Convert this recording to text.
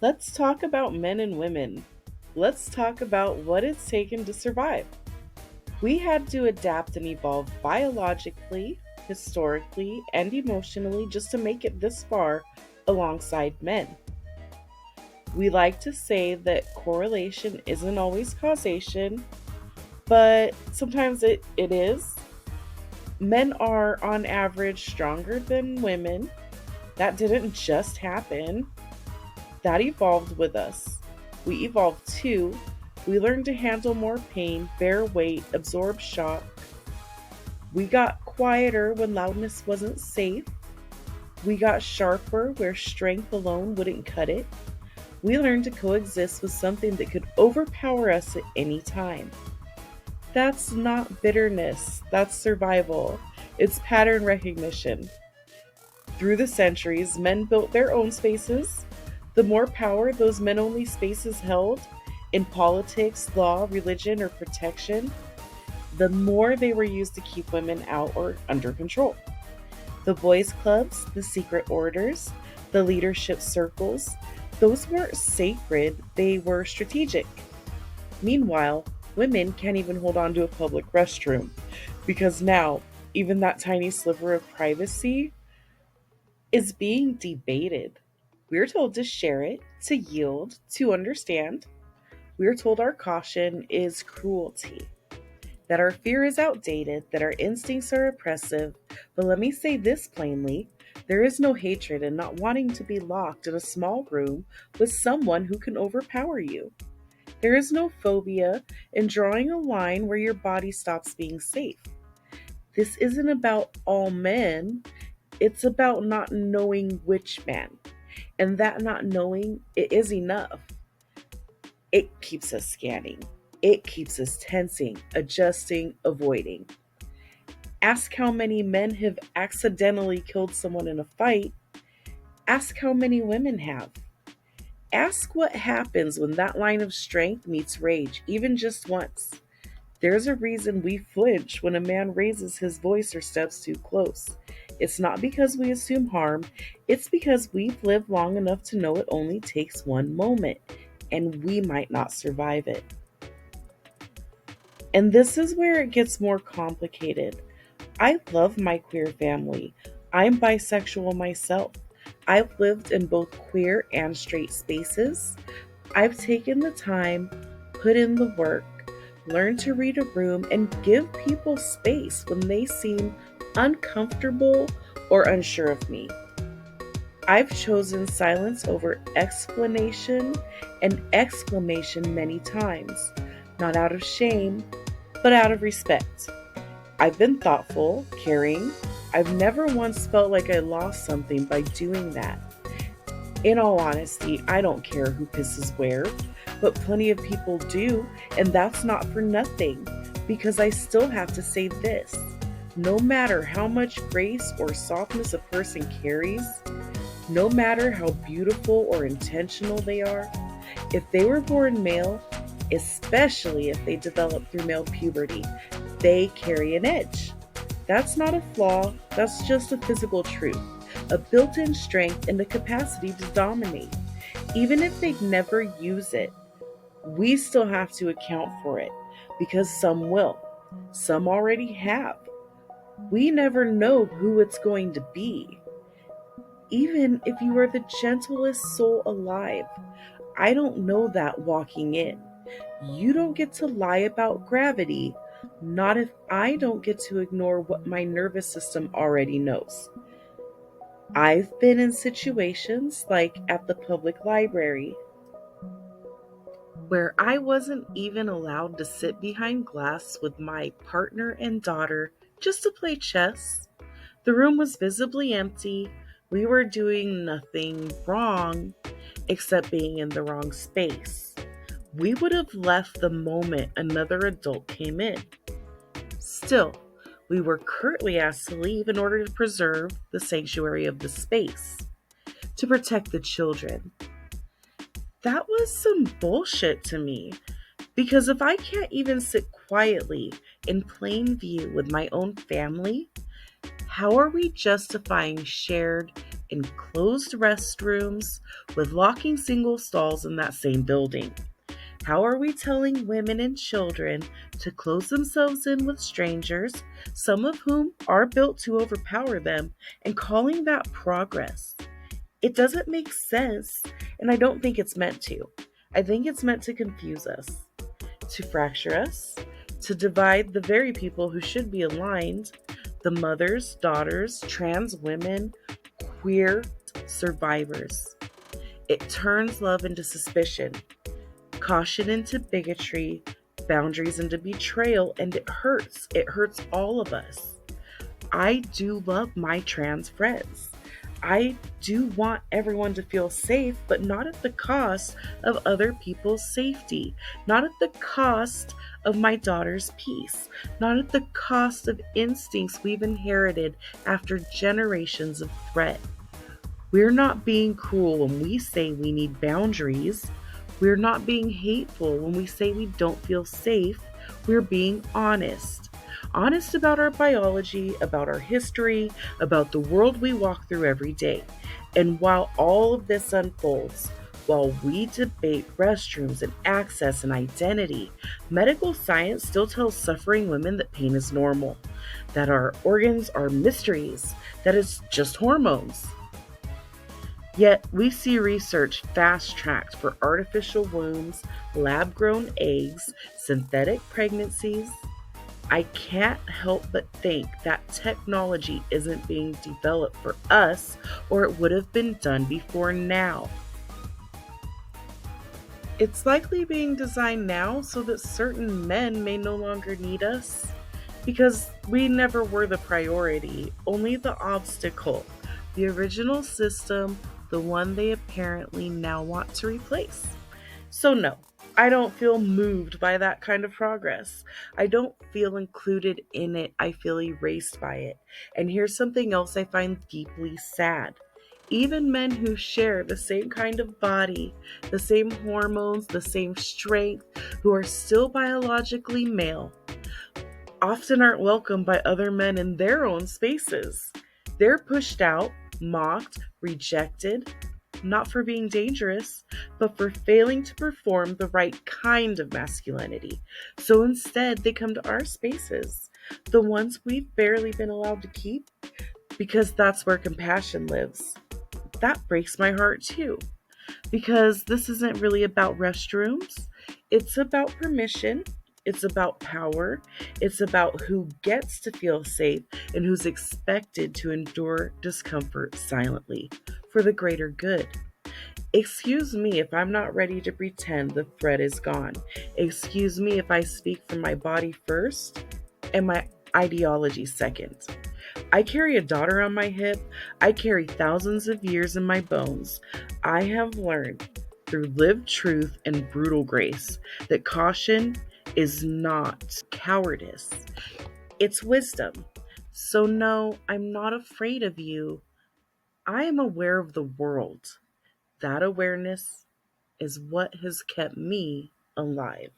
Let's talk about men and women. Let's talk about what it's taken to survive. We had to adapt and evolve biologically, historically, and emotionally just to make it this far alongside men. We like to say that correlation isn't always causation, but sometimes it is. Men are, on average, stronger than women. That didn't just happen, that evolved with us. We evolved too. We learned to handle more pain, bear weight, absorb shock. We got quieter when loudness wasn't safe. We got sharper where strength alone wouldn't cut it. We learned to coexist with something that could overpower us at any time. That's not bitterness, that's survival. It's pattern recognition. Through the centuries, men built their own spaces. The more power those men only spaces held in politics, law, religion, or protection, the more they were used to keep women out or under control. The boys' clubs, the secret orders, the leadership circles, those weren't sacred, they were strategic. Meanwhile, women can't even hold on to a public restroom because now, even that tiny sliver of privacy is being debated. We're told to share it, to yield, to understand. We're told our caution is cruelty, that our fear is outdated, that our instincts are oppressive. But let me say this plainly: there is no hatred in not wanting to be locked in a small room with someone who can overpower you. There is no phobia in drawing a line where your body stops being safe. This isn't about all men, it's about not knowing which man. And that not knowing, it is enough. It keeps us scanning. It keeps us tensing, adjusting, avoiding. Ask how many men have accidentally killed someone in a fight. Ask how many women have. Ask what happens when that line of strength meets rage, even just once. There's a reason we flinch when a man raises his voice or steps too close. It's not because we assume harm, it's because we've lived long enough to know it only takes one moment, and we might not survive it. And this is where it gets more complicated. I love my queer family. I'm bisexual myself. I've lived in both queer and straight spaces. I've taken the time, put in the work, learned to read a room, and give people space when they seem uncomfortable or unsure of me. I've chosen silence over explanation and exclamation many times, not out of shame, but out of respect. I've been thoughtful, caring. I've never once felt like I lost something by doing that. In all honesty, I don't care who pisses where, but plenty of people do, and that's not for nothing, because I still have to say this. No matter how much grace or softness a person carries, no matter how beautiful or intentional they are, if they were born male, especially if they develop through male puberty, they carry an edge. That's not a flaw, that's just a physical truth, a built in strength and a capacity to dominate. Even if they never use it, we still have to account for it because some will, some already have. We never know who it's going to be. Even if you are the gentlest soul alive, I don't know that walking in. You don't get to lie about gravity, not if I don't get to ignore what my nervous system already knows. I've been in situations like at the public library where I wasn't even allowed to sit behind glass with my partner and daughter just to play chess. The room was visibly empty. We were doing nothing wrong except being in the wrong space. We would have left the moment another adult came in. Still, we were curtly asked to leave in order to preserve the sanctuary of the space, to protect the children. That was some bullshit to me, because if I can't even sit quietly in plain view with my own family, how are we justifying shared, in closed restrooms with locking single stalls in that same building? How are we telling women and children to close themselves in with strangers, some of whom are built to overpower them, and calling that progress? It doesn't make sense, and I don't think it's meant to. I think it's meant to confuse us, to fracture us, to divide the very people who should be aligned: the mothers, daughters, trans women, queer survivors. It turns love into suspicion, caution into bigotry, boundaries into betrayal, and it hurts. It hurts all of us. I do love my trans friends. I do want everyone to feel safe, but not at the cost of other people's safety, not at the cost of my daughter's peace, not at the cost of instincts we've inherited after generations of threat. We're not being cruel when we say we need boundaries. We're not being hateful when we say we don't feel safe. We're being honest. Honest about our biology, about our history, about the world we walk through every day. And while all of this unfolds, while we debate restrooms and access and identity, medical science still tells suffering women that pain is normal, that our organs are mysteries, that it's just hormones. Yet we see research fast tracked for artificial wombs, lab grown eggs, synthetic pregnancies. I can't help but think that technology isn't being developed for us, or it would have been done before now. It's likely being designed now so that certain men may no longer need us, because we never were the priority, only the obstacle, the original system, the one they apparently now want to replace. So, no, I don't feel moved by that kind of progress. I don't feel included in it. I feel erased by it. And here's something else I find deeply sad. Even men who share the same kind of body, the same hormones, the same strength, who are still biologically male, often aren't welcomed by other men in their own spaces. They're pushed out, mocked, rejected, not for being dangerous, but for failing to perform the right kind of masculinity. So instead, they come to our spaces, the ones we've barely been allowed to keep, because that's where compassion lives. That breaks my heart too, because this isn't really about restrooms. It's about permission. It's about power. It's about who gets to feel safe and who's expected to endure discomfort silently for the greater good. Excuse me if I'm not ready to pretend the threat is gone. Excuse me if I speak from my body first and my ideology second. I carry a daughter on my hip. I carry thousands of years in my bones. I have learned through lived truth and brutal grace that caution is not cowardice, it's wisdom. So, no, I'm not afraid of you. I am aware of the world. That awareness is what has kept me alive.